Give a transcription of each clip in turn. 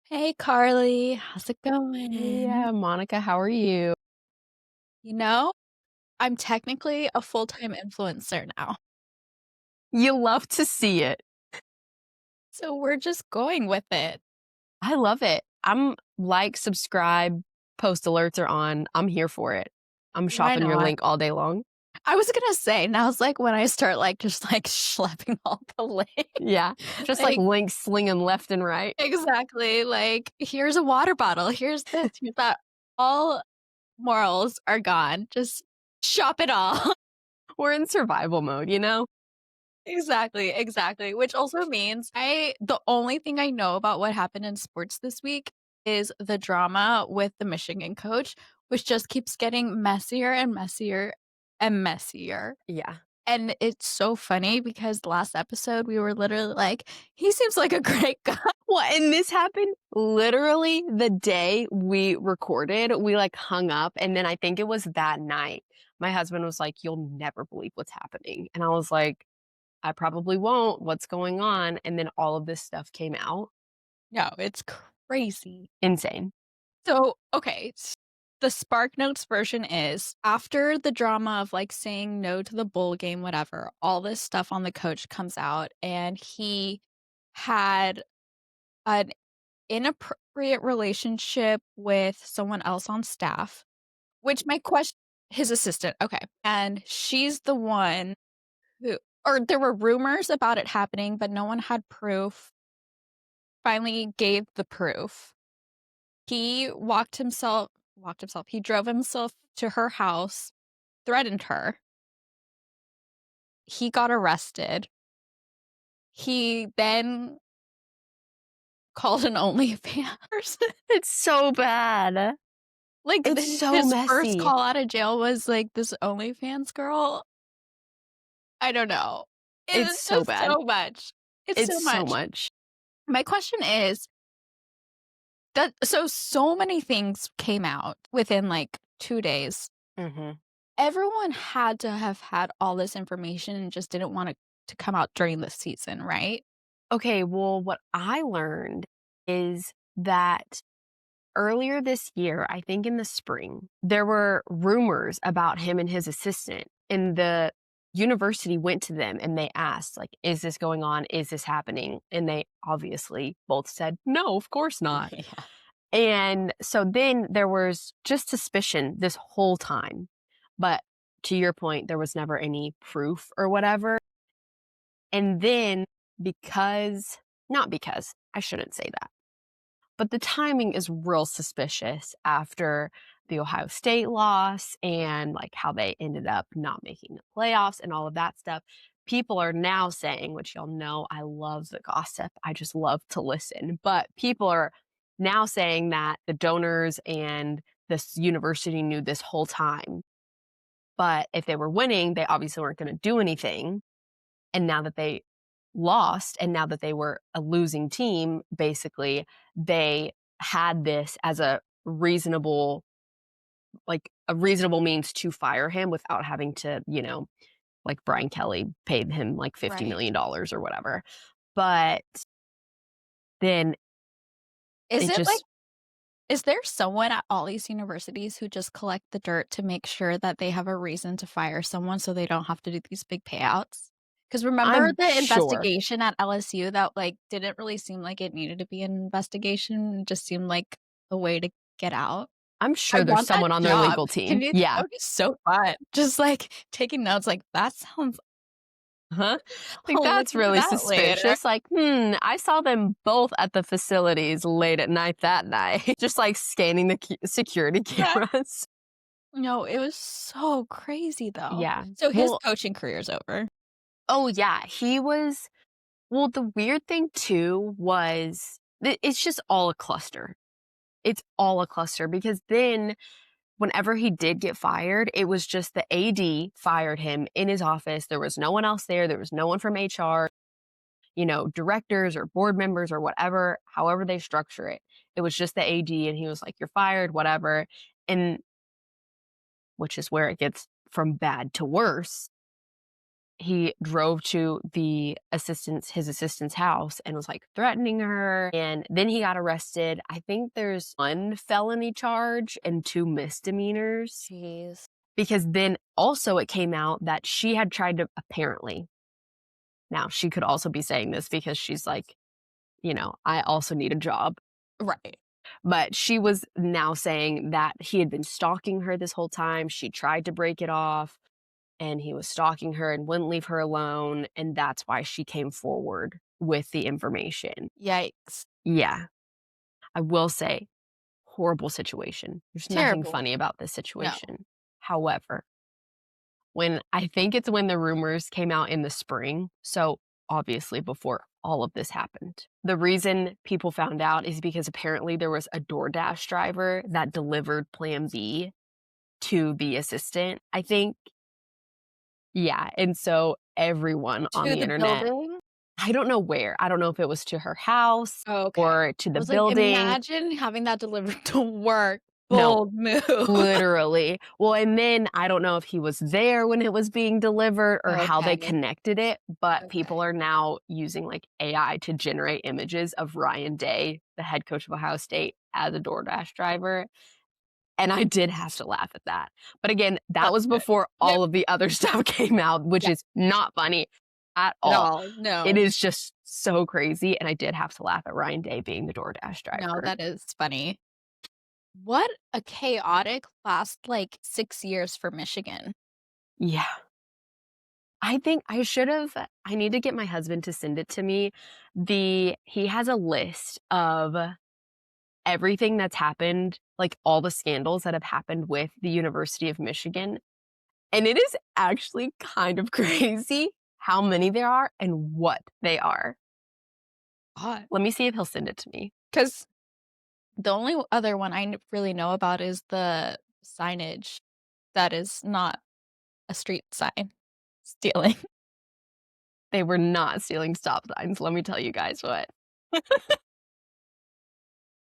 Hey Carly, how's it going? Yeah, Monica, how are you? You know, I'm technically a full-time influencer now. You love to see it. So we're just going with it. I love it. I'm like, subscribe, post alerts are on. I'm here for it. I'm Why shopping your not? link all day long. I was gonna say, now's like when I start like just like schlepping all the links. Yeah, just like Like links slinging left and right. exactly. Like here's a water bottle, here's this, here's that. All morals are gone. Just shop it all. We're in survival mode, you know? Exactly, exactly, which also means the only thing I know about what happened in sports this week is the drama with the Michigan coach, which just keeps getting messier and messier and messier. Yeah. And it's so funny because last episode we were literally like, "He seems like a great guy." Well, and this happened literally the day we recorded. We like hung up, and then I think it was that night. My husband was like, "You'll never believe what's happening." And I was like, I probably won't. What's going on? And then all of this stuff came out. No, it's crazy. Insane. So, okay, the Spark Notes version is after the drama of like saying no to the bowl game, whatever, all this stuff on the coach comes out, and he had an inappropriate relationship with someone else on staff, which my question, his assistant, okay. And she's the one who, or there were rumors about it happening, but no one had proof, finally gave the proof. He he drove himself to her house, threatened her. He got arrested. He then called an OnlyFans person. It's so bad. Like, It's so his first messy. call out of jail was, like, this OnlyFans girl. I don't know. It's It's so just bad. so much. It's It's so so much. much. My question is that so many things came out within, like, 2 days. Mhm. Everyone had to have had all this information and just didn't want it to come out during the season, right? Okay, well, what I learned is that earlier this year, I think in the spring, there were rumors about him and his assistant, and the university went to them and they asked, like, "Is this going on? Is this happening?" And they obviously both said, "No, of course not." Yeah. And so then there was just suspicion this whole time. But to your point, there was never any proof or whatever. And then because, not because, I shouldn't say that, but the timing is real suspicious after the Ohio State loss and like how they ended up not making the playoffs and all of that stuff. People are now saying, which y'all know I love the gossip. I just love to listen. But people are now saying that the donors and this university knew this whole time. But if they were winning, they obviously weren't going to do anything. And now that they lost and now that they were a losing team, basically, they had this as a reasonable means to fire him without having to, like Brian Kelly paid him like $50 Right. million dollars or whatever. But then Is it it like just is there someone at all these universities who just collect the dirt to make sure that they have a reason to fire someone so they don't have to do these big payouts? Because remember I'm the sure. investigation at LSU that, like, didn't really seem like it needed to be an investigation, it just seemed like a way to get out? I'm I sure there's want that someone on their job. legal Can team. you that Yeah. would be so fun. Just, like, taking notes, like, "That sounds Huh? Like, I'll look that's into really that later." suspicious. Like, I saw them both at the facilities late at night that night, just like scanning the security Yeah. cameras. No, it was so crazy, though. Yeah. So his Well, coaching career's over. oh, yeah. Well, the weird thing too was it's just all a cluster. It's all a cluster because then whenever he did get fired, it was just the AD fired him in his office. There was no one else there. There was no one from HR. Directors or board members or whatever, however they structure it. It was just the AD and he was like, "You're fired," whatever. And which is where it gets from bad to worse. he drove to his assistant's house and was like threatening her. And then he got arrested. I think there's 1 felony charge and 2 misdemeanors. Jeez. Because then also it came out that she had tried to apparently. Now she could also be saying this because she's like, I also need a job. Right. But she was now saying that he had been stalking her this whole time. She tried to break it off, and he was stalking her and wouldn't leave her alone, and that's why she came forward with the information. Yikes. Yeah. I will say, horrible situation. There's nothing Terrible. funny about this No. situation. However, when the rumors came out in the spring, so obviously before all of this happened. The reason people found out is because apparently there was a DoorDash driver that delivered Plan B to the assistant, I think. Yeah, and so everyone on To the the internet, building? I don't know where. I don't know if it was to her house Oh, okay. or to I the was like, building. imagine having that delivered to work. No, Bold move. literally. Well, and then I don't know if he was there when it was being delivered or how they Okay. connected it, but people Okay. are now using like AI to generate images of Ryan Day, the head coach of Ohio State, as a DoorDash driver. And I did have to laugh at that. But again, that That's was good. before Yep. all of the other stuff came out, which Yeah. is not funny at At all. all. It No. is just so crazy. And I did have to laugh at Ryan Day being the DoorDash No, driver. that is funny. What a chaotic last, 6 years for Michigan. Yeah. I think I need to get my husband to send it to me. He has a list of everything that's happened, like all the scandals that have happened with the University of Michigan. And it is actually kind of crazy how many there are and what they are. God. Let me see if he'll send it to me. Because the only other one really know about is the signage that is not a street sign stealing. They were not stealing stop signs, let me tell you guys what.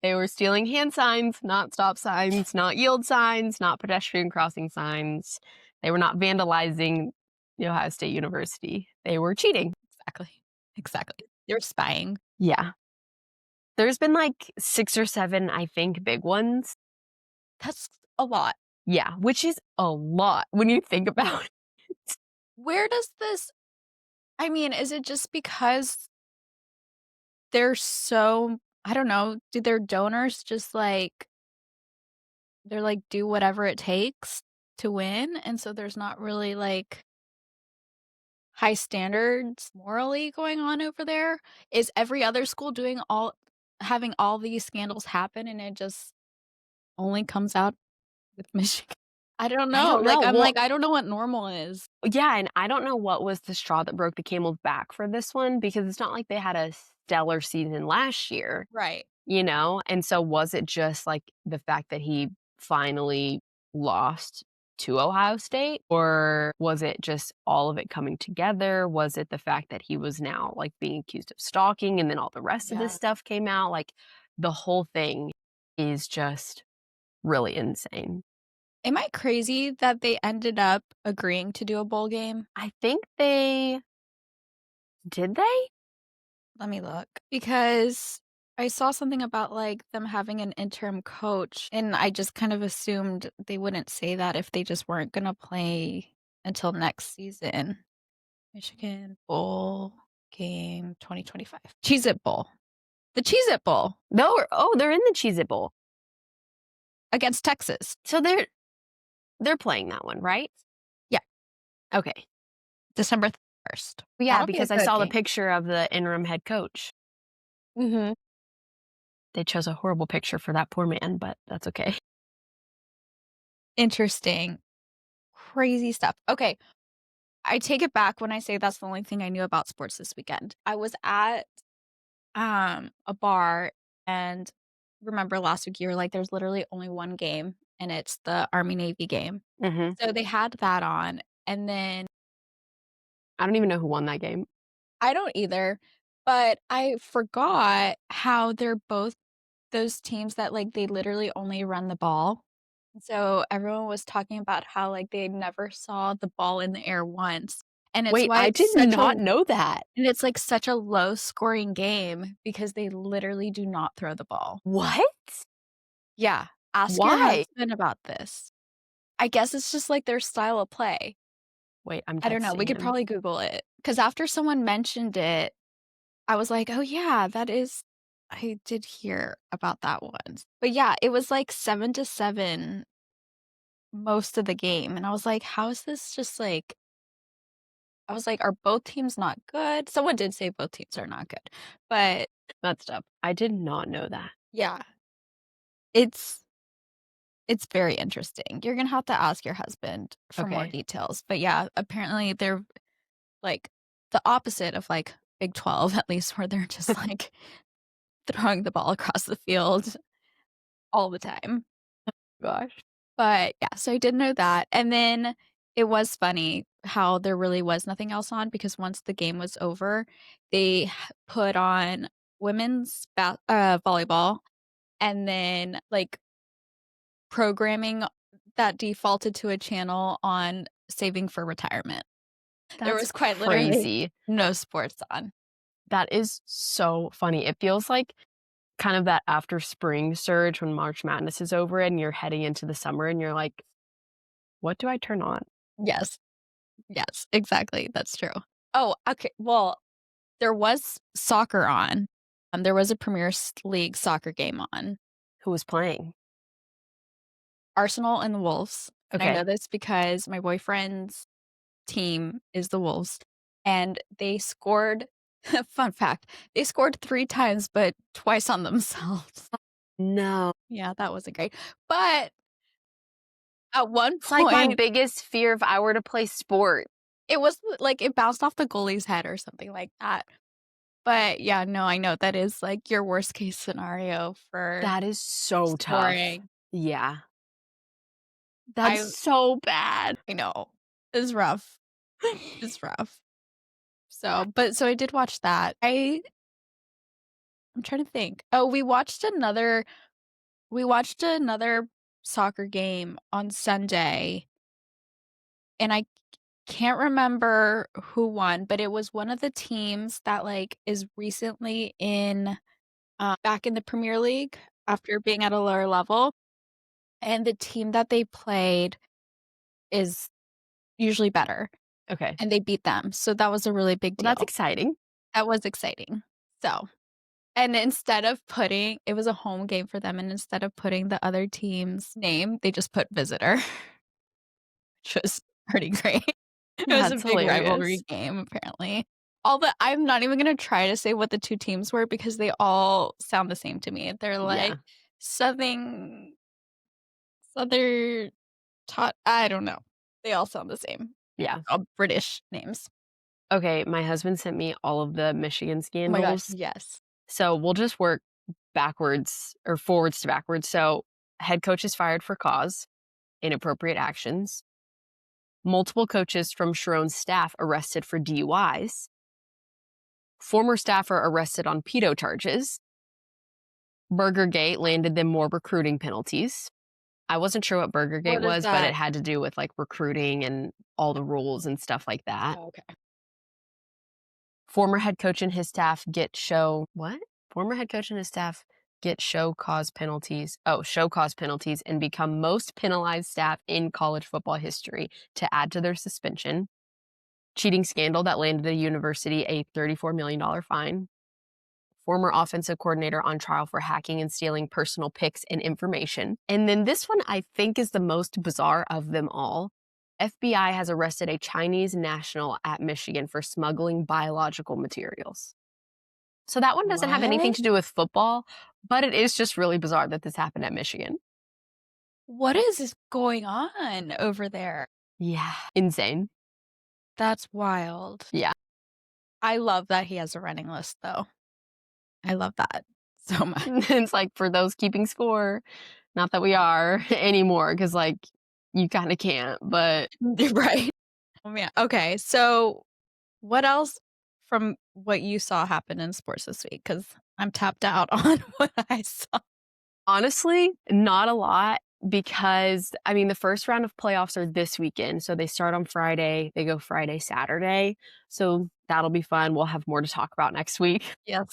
They were stealing hand signs, not stop signs, not yield signs, not pedestrian crossing signs. They were not vandalizing the Ohio State University. They were cheating. Exactly. Exactly. They're spying. Yeah. There's been like 6 or 7, I think, big ones. That's a lot. Yeah, which is a lot when you think about it. Where does this I mean, is it just because they're so I don't know, do their donors just, they're like, do whatever it takes to win, and so there's not really, high standards morally going on over there? Is every other school doing all having all these scandals happen, and it just only comes out with Michigan? I don't I know, don't know. Well, I don't know what normal is. yeah, and I don't know what was the straw that broke the camel's back for this one because it's not like they had a stellar season last year, Right. And so was it just like the fact that he finally lost to Ohio State or was it just all of it coming together? Was it the fact that he was now like being accused of stalking and then all the rest of this Yeah. stuff came out? Like the whole thing is just really insane. Am I crazy that they ended up agreeing to do a bowl game? I think they did they? Let me look. Because I saw something about, them having an interim coach, and I just kind of assumed they wouldn't say that if they just weren't gonna play until next season. Michigan Bowl game 2025. Cheez It Bowl. The Cheez It Bowl No, they're in the Cheez It Bowl. against Texas. So they're playing that one, right? Yeah. Okay. December 1st. Yeah, That'll be a because I good saw the game. picture of the interim head coach. Mhm. They chose a horrible picture for that poor man, but that's okay. Interesting. Crazy stuff. Okay. I take it back when I say that's the only thing I knew about sports this weekend. I was at, a bar, and remember last week you were like, "There's literally only one game, and it's the Army-Navy game." Mhm. So they had that on, and then I don't even know who won that game. I don't either, but I forgot how they're both those teams that, they literally only run the ball. So everyone was talking about how, they never saw the ball in the air once. And it's Wait, why I it's did such not a know that. and it's, like, such a low-scoring game because they literally do not throw the ball. What? Yeah, ask your Why? husband about this. I guess it's just, like, their style of play. Wait, I'm I don't know, we texting could him. probably Google it because after someone mentioned it, I was like, "Oh, yeah, that is I did hear about that once." But, yeah, it was, like, 7 to 7 most of the game, and I was like, "How is this just, like" I was like, "Are both teams not good?" Someone did say both teams are not good, but That's tough. I did not know that. yeah, it's it's very interesting. You're gonna have to ask your husband for more Okay. details, but, yeah, apparently they're, like, the opposite of, like, Big 12, at least, where they're just, like, throwing the ball across the field all the time. Gosh. But, yeah, so I did know that, and then it was funny how there really was nothing else on because once the game was over, they put on women's volleyball and then, like, programming that defaulted to a channel on Saving for Retirement. There That's was quite literally crazy. no sports on. That is so funny. It feels like kind of that after spring surge when March Madness is over and you're heading into the summer and you're like, "What do I turn on?" Yes, yes, exactly, that's true. Oh, okay, well, there was soccer on. There was a League soccer game on. Who was playing? Arsenal and the Wolves, and I know Okay. this because my boyfriend's team is the Wolves, and they scored fun fact, they scored 3 times, but twice on themselves. No. Yeah, that wasn't great. But at one It's like my point, biggest fear if I were to play sport. it was like it bounced off the goalie's head or something like that. But yeah, no, I know that is like your worst case scenario for That is so tough. scoring. Yeah. That's I so bad. I know. It's rough. It's rough. So, but so I did watch that. I'm trying to think. Oh, we watched another soccer game on Sunday, and I can't remember who won, but it was one of the teams that, like, is recently back in the Premier League after being at a lower level, and the team that they played is usually better, Okay. and they beat them, so that was a really big Well, that's deal. exciting. That was exciting. So and instead of putting it was a home game for them, and instead of putting the other team's name, they just put visitor, which was pretty great. It was a That's big rivalry hilarious. game, apparently. All the I'm not even gonna try to say what the 2 teams were because they all sound the same to me. They're like Yeah. Southern Southern tot I don't know. They all sound the same. Yeah. All British names. Okay, my husband sent me all of the Michigan Oh my gosh, scandals. yes. So we'll just work backwards or forwards to backwards. So head coach is fired for cause, inappropriate actions. Multiple coaches from Sharon's staff arrested for DUIs. Former staffer arrested on pedo charges. Burgergate landed them more recruiting penalties. I wasn't sure what Burgergate What is was, but it that? had to do with like recruiting and all the rules and stuff like that. Oh, okay. Former head coach and his staff get show what? Former head coach and his staff get show cause penalties. Oh, show cause penalties and become most penalized staff in college football history to add to their suspension. Cheating scandal that landed the university a $34 million fine. Former offensive coordinator on trial for hacking and stealing personal pics and information. And then this one I think is the most bizarre of them all. FBI has arrested a Chinese national at Michigan for smuggling biological materials. So that one doesn't have anything What? to do with football, but it is just really bizarre that this happened at Michigan. What is going on over there? Yeah. Insane. That's wild. Yeah. I love that he has a running list, though. I love that so much. It's like for those keeping score, not that we are anymore, because like you kind of can't, but Right. Oh, man. Okay, so what else from what you saw happen in sports this week? Because 'Cause I'm tapped out on what I saw. honestly, not a lot. because, I mean, the first round of playoffs are this weekend, so they start on Friday, they go Friday, Saturday, so that'll be fun, we'll have more to talk about next week, Yes.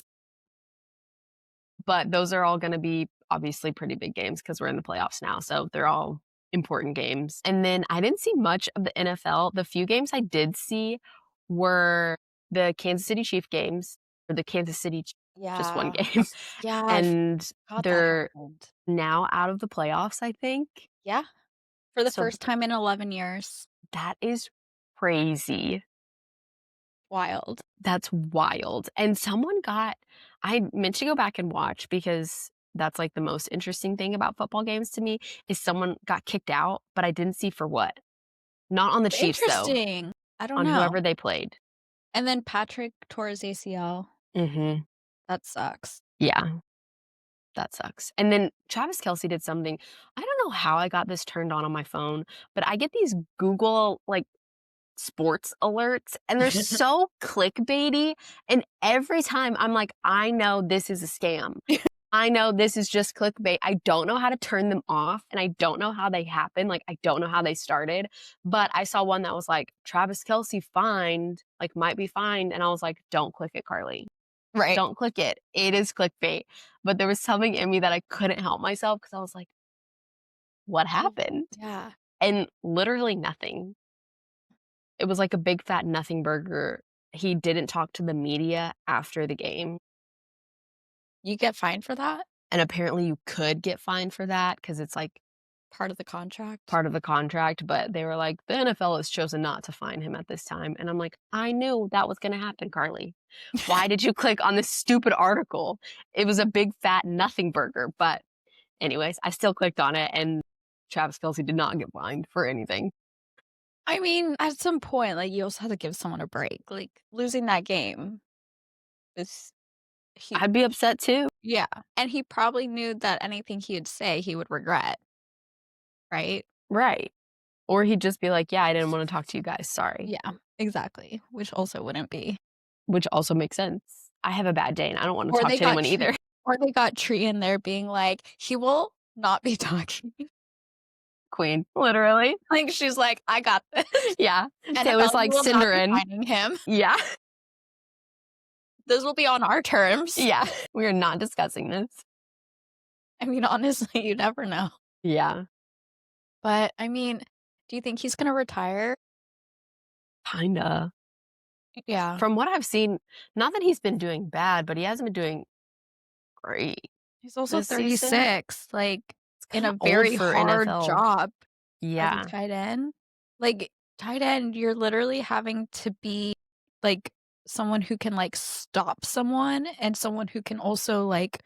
but those are all gonna be obviously pretty big games because 'cause we're in the playoffs now, so they're all important games, and then I didn't see much of the NFL. The few games I did see were the Kansas City Chief games, or the Kansas City Ch just one Yeah. game, Yeah, I and forgot that they're happened. now out of the playoffs, I think, Yeah, for the so first time in 11 years. that is crazy. Wild. That's wild, and I meant to go back and watch because that's, like, the most interesting thing about football games to me is someone got kicked out, but I didn't see for what. Not on the Chiefs, though, Interesting. I don't on know. whoever they played. And then Patrick tore his ACL. Mhm. That sucks. Yeah, that sucks, and then Travis Kelce did something. I don't know how I got this turned on my phone, but I get these Google, like, sports alerts, and they're so clickbaity, and every time I'm like, "I know this is a scam. I know this is just clickbait." I don't know how to turn them off, and I don't know how they happen, like, I don't know how they started, but I saw one that was like, "Travis Kelce fined, like, might be fined," and I was like, "Don't click it, Carly. Right. Don't click it. It is clickbait." But there was something in me that I couldn't help myself because I was like, "What Oh, happened?" yeah. And literally nothing. It was like a big fat nothing burger. He didn't talk to the media after the game, You get fined for that? and apparently you could get fined for that because it's, like, Part of the contract? part of the contract, but they were like, "The NFL has chosen not to fine him at this time," and I'm like, "I knew that was gonna happen, Carly. Why did you click on this stupid article?" It was a big fat nothing burger, but anyways, I still clicked on it, and Travis Kelce did not get fined for anything. I mean, at some point, like, you also have to give someone a break. Like, losing that game is he I'd be upset too. yeah, and he probably knew that anything he'd say, he would regret, right? Right. Or he'd just be like, "Yeah, I didn't wanna talk to you guys, sorry." Yeah, exactly, which also wouldn't be. Which also makes sense. I have a bad day, and I don't wanna Or talk they to got anyone Tree either. or they got Tree in there being like, "He will not be talking." Queen, literally. Like, she's like, "I got this. Yeah. NFL, Taylor's you like, will "Send not her be in." finding him. Yeah. This will be on our terms." Yeah. We are not discussing this. I mean, honestly, you never know. Yeah. But, I mean, do you think he's gonna retire? Kinda. Yeah. From what I've seen, not that he's been doing bad, but he hasn't been doing great He's also this season. 36, like, It's in kinda a old very for hard NFL. job as a Yeah. tight end. Like, tight end, you're literally having to be, like, someone who can, like, stop someone and someone who can also, like,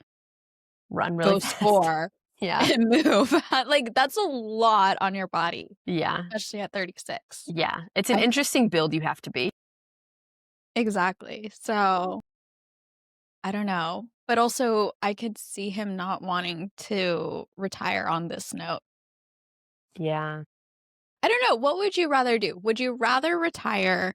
Run really go fast. score Yeah. and move. Like, that's a lot on your body, Yeah. especially at 36. Yeah. It's an I interesting build you have to be. exactly. So, I don't know. But also, I could see him not wanting to retire on this note. Yeah. I don't know, what would you rather do? Would you rather retire,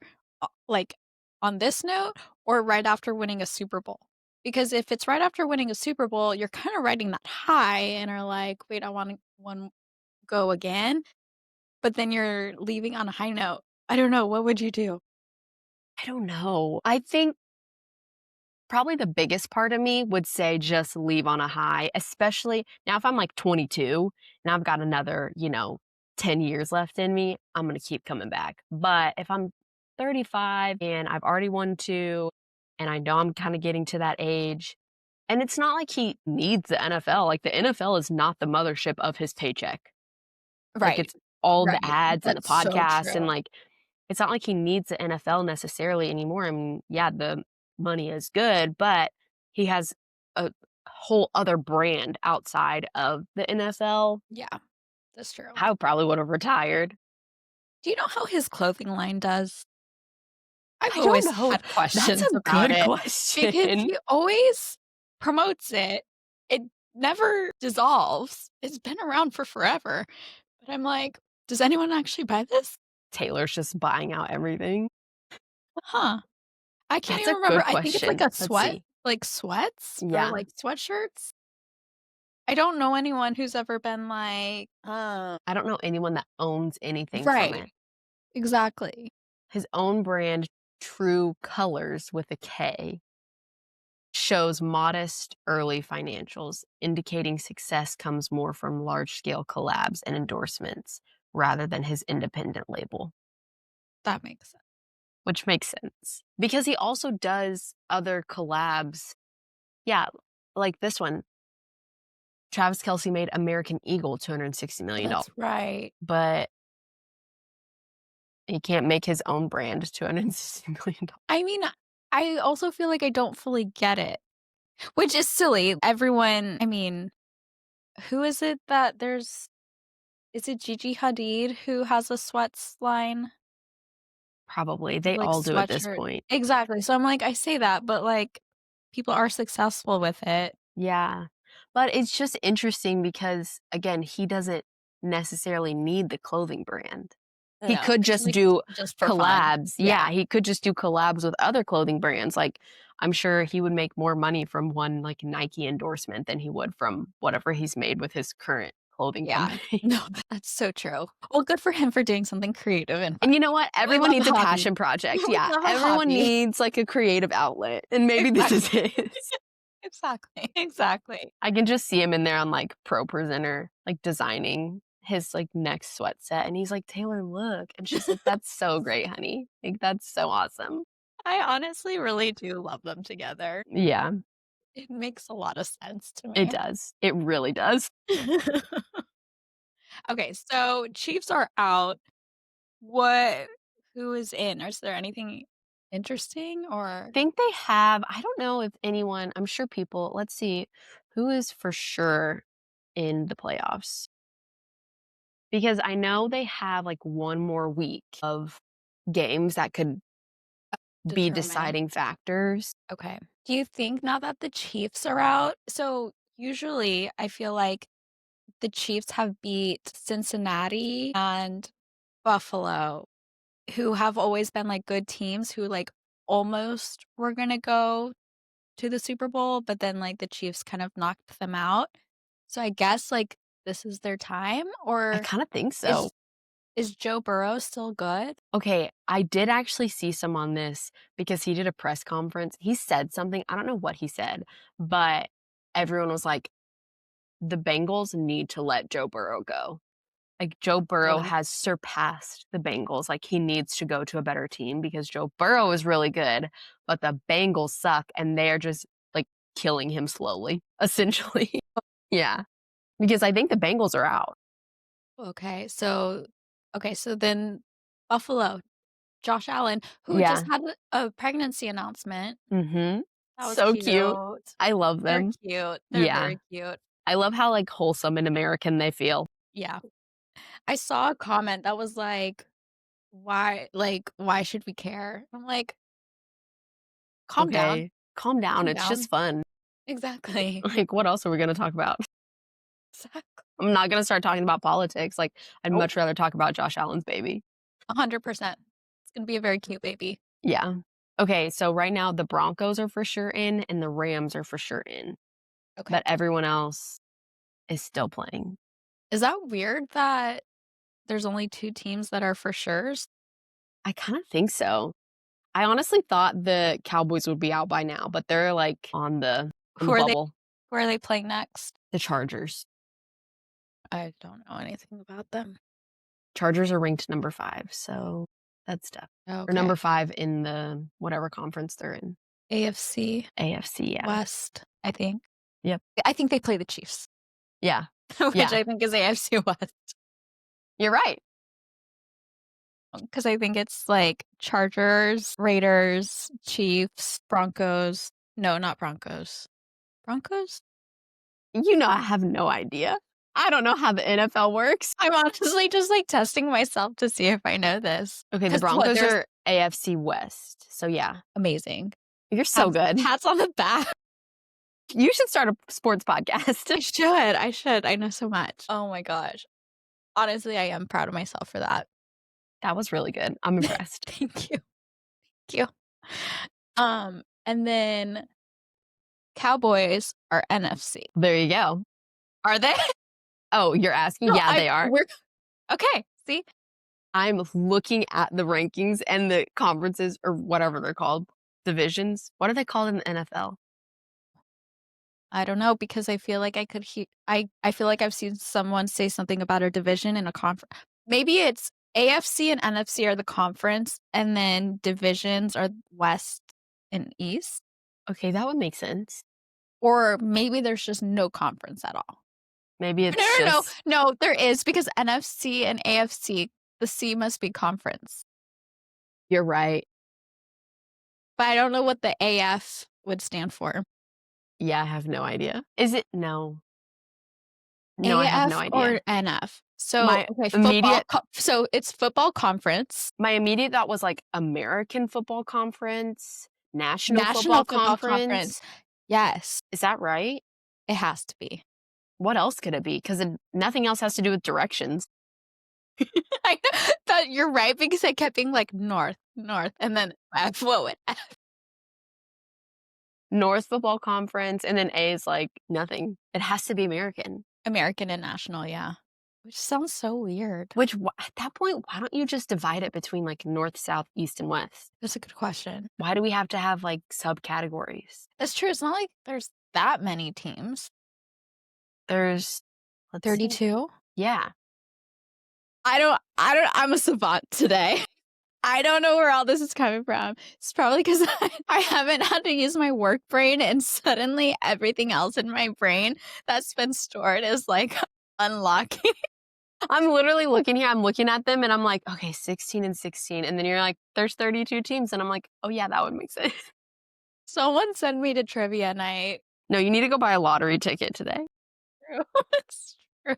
like, on this note or right after winning a Super Bowl? Because if it's right after winning a Super Bowl, you're kinda riding that high and are like, "Wait, I wanna go again," but then you're leaving on a high note. I don't know, what would you do? I don't know. I think probably the biggest part of me would say just leave on a high, especially now if I'm like 22 and I've got another, 10 years left in me, I'm going to keep coming back. But if I'm 35 and I've already won two and I know I'm kind of getting to that age, and it's not like he needs the NFL. Like the NFL is not the mothership of his paycheck. Like Right, it's all the right. ads and the That's so podcasts and true. like it's not like he needs the NFL necessarily anymore. I mean, yeah, the money is good, but he has a whole other brand outside of the NFL. Yeah, that's true. I probably would have retired. Do you know how his clothing line does? I've I don't always know. had That's questions a about good it because question. he always promotes it. It never dissolves. It's been around for forever. But I'm like, does anyone actually buy this? Taylor's just buying out everything. Huh. I can't That's even a remember. good I think it's like question. a Let's sweat, see. like sweats or Yeah. like sweatshirts. I don't know anyone who's ever been like, I don't know anyone that owns anything from right, it. exactly. His own brand, True Colors with a K, shows modest early financials, indicating success comes more from large-scale collabs and endorsements rather than his independent label, That makes sense. which makes sense because he also does other collabs. Yeah, like this one. Travis Kelce made American Eagle $260 Oh, million, that's right. but he can't make his own brand $260 million. I mean, I also feel like I don't fully get it, which is silly. Everyone, I mean, who is it that there's is it Gigi Hadid who has a sweats line? Probably. Of, They like, all do at this sweatshirt point. exactly, so I'm like, I say that, but, like, people are successful with it. Yeah. But it's just interesting because, again, he doesn't necessarily need the clothing brand. He No, could it's, just like, do just for fun. collabs. Yeah. Yeah, he could just do collabs with other clothing brands. Like, I'm sure he would make more money from one, like, Nike endorsement than he would from whatever he's made with his current clothing Yeah. company. No, that's so true. Well, good for him for doing something creative and fun. And you know what? We Everyone love needs a a hobby. passion project. We Yeah, love a everyone hobby. needs, like, a creative outlet, and maybe this is Exactly. his. Exactly, exactly. I can just see him in there on, like, Pro Presenter, like, designing his, like, next sweat set, and he's like, "Taylor, look," and she's like, "That's so great, honey. Like, that's so awesome." I honestly really do love them together. Yeah, It makes a lot of sense to it me. does. It really does. Okay, so Chiefs are out. What who is in? Is there anything interesting or Think they have I don't know if anyone I'm sure people let's see, who is for sure in the playoffs? Because I know they have, like, 1 more week of games that could be determine? deciding factors. Okay. Do you think now that the Chiefs are out so usually I feel like the Chiefs have beat Cincinnati and Buffalo, who have always been, like, good teams who, like, almost were gonna go to the Super Bowl, but then, like, the Chiefs kind of knocked them out. So I guess, like, this is their time, I or kinda think so. is is Joe Burrow still good? Okay, I did actually see some on this because he did a press conference. He said something, I don't know what he said, but everyone was like, "The Bengals need to let Joe Burrow go." Like, Joe Burrow Really? has surpassed the Bengals, like, he needs to go to a better team because Joe Burrow is really good, but the Bengals suck, and they are just, like, killing him slowly, essentially. Yeah, because I think the Bengals are out. Okay, so then Buffalo, Josh Allen, who just Yeah, had a pregnancy announcement. mhm. That was So cute. cute. I love They're them. cute. They're Yeah. very cute. I love how, like, wholesome and American they feel. Yeah. I saw a comment that was why should we care? I'm like, "Calm down. Okay, calm down, Calm it's just down." fun. Exactly. Like, what else are we gonna talk about? Exactly. I'm not gonna start talking about politics, like, I'd Nope. much rather talk about Josh Allen's baby. 100%. It's gonna be a very cute baby. Yeah. Okay, so right now the Broncos are for sure in and the Rams are for sure in, Okay. but everyone else is still playing. Is that weird that there's only 2 teams that are for sures? I kinda think so. I honestly thought the Cowboys would be out by now, but they're, like, on Who the are they bubble. who are they playing next? The Chargers. I don't know anything about them. Chargers are ranked number 5, so that's tough. Or Okay. number 5 in the whatever conference they're in. AFC AFC, yeah. West, I think. Yep. I think they play the Chiefs, Yeah. which Yeah. I think is AFC West, You're right. because I think it's, like, Chargers, Raiders, Chiefs, Broncos. No, not Broncos. Broncos? You know, I have no idea. I don't know how the NFL works. I'm honestly just, like, testing myself to see if I know this. Okay, the 'Cause what, Broncos there's are AFC West, so yeah. amazing. You're so good. Pats on the back. You should start a sports podcast. I should, I know so much. Oh my gosh. Honestly, I am proud of myself for that. That was really good. I'm impressed. Thank you, thank you. And then Cowboys are NFC. There you go. Are they? Oh, you're asking? No, Yeah, they are. we're okay. See, I'm looking at the rankings and the conferences or whatever they're called, divisions. What are they called in the NFL? I don't know because I feel like I could hear. I feel like I've seen someone say something about a division in a conference. Maybe it's AFC and NFC are the conference, and then divisions are West and East, Okay, that would make sense. or maybe there's just no conference at all. Maybe No, it's no, no, just no. There is because NFC and AFC, the C must be conference, you're right. but I don't know what the AF would stand for. Yeah, I have no idea. Is it? No. No, I have no AF idea. or NF? So, My okay, immediate so it's football conference, my immediate thought was like American Football Conference, National National Football Football Conference. Conference. Yes, Is that right? it has to be. What else could it be? Because nothing else has to do with directions. I know that you're right because I kept being like north, north, and then F, what would F? North Football Conference, and then A is like nothing. It has to be American. American and national, yeah. Which sounds so weird. Which at that point, why don't you just divide it between like north, south, east, and west? That's a good question. Why do we have to have like subcategories? It's true. It's not like there's that many teams. There's let's see. 32? Yeah. I'm a savant today. I don't know where all this is coming from. It's probably because I haven't had to use my work brain, and suddenly everything else in my brain that's been stored is like unlocking. I'm literally looking here. I'm looking at them and I'm like, okay, 16 and 16. And then you're like, there's 32 teams. And I'm like, oh, yeah, that would make sense. Someone send me to trivia night. No, you need to go buy a lottery ticket today. It's true.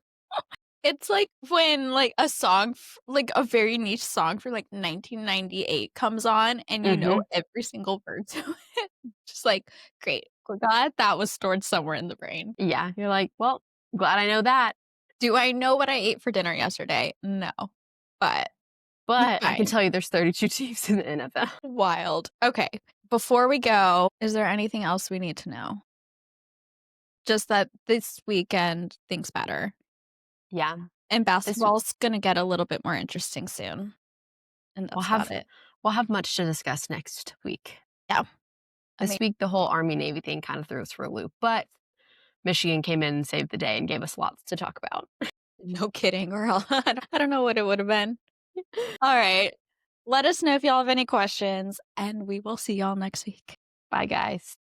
It's like when like a song, like a very niche song for like 1998 comes on and you know every single word to it. Just like, great. Glad that was stored somewhere in the brain. Yeah. You're like, well, glad I know that. Do I know what I ate for dinner yesterday? No. But But I can fine. tell you there's 32 teams in the NFL. Wild. Okay. Before we go, is there anything else we need to know? Just that this weekend things better. Yeah. And basketball's gonna get a little bit more interesting soon. And that's about it. We'll have much to discuss next week. Yeah. This week, the whole Army Navy thing kind of threw us for a loop, but Michigan came in and saved the day and gave us lots to talk about. No kidding, or else I don't know what it would have been. All right. Let us know if y'all have any questions, and we will see y'all next week. Bye, guys.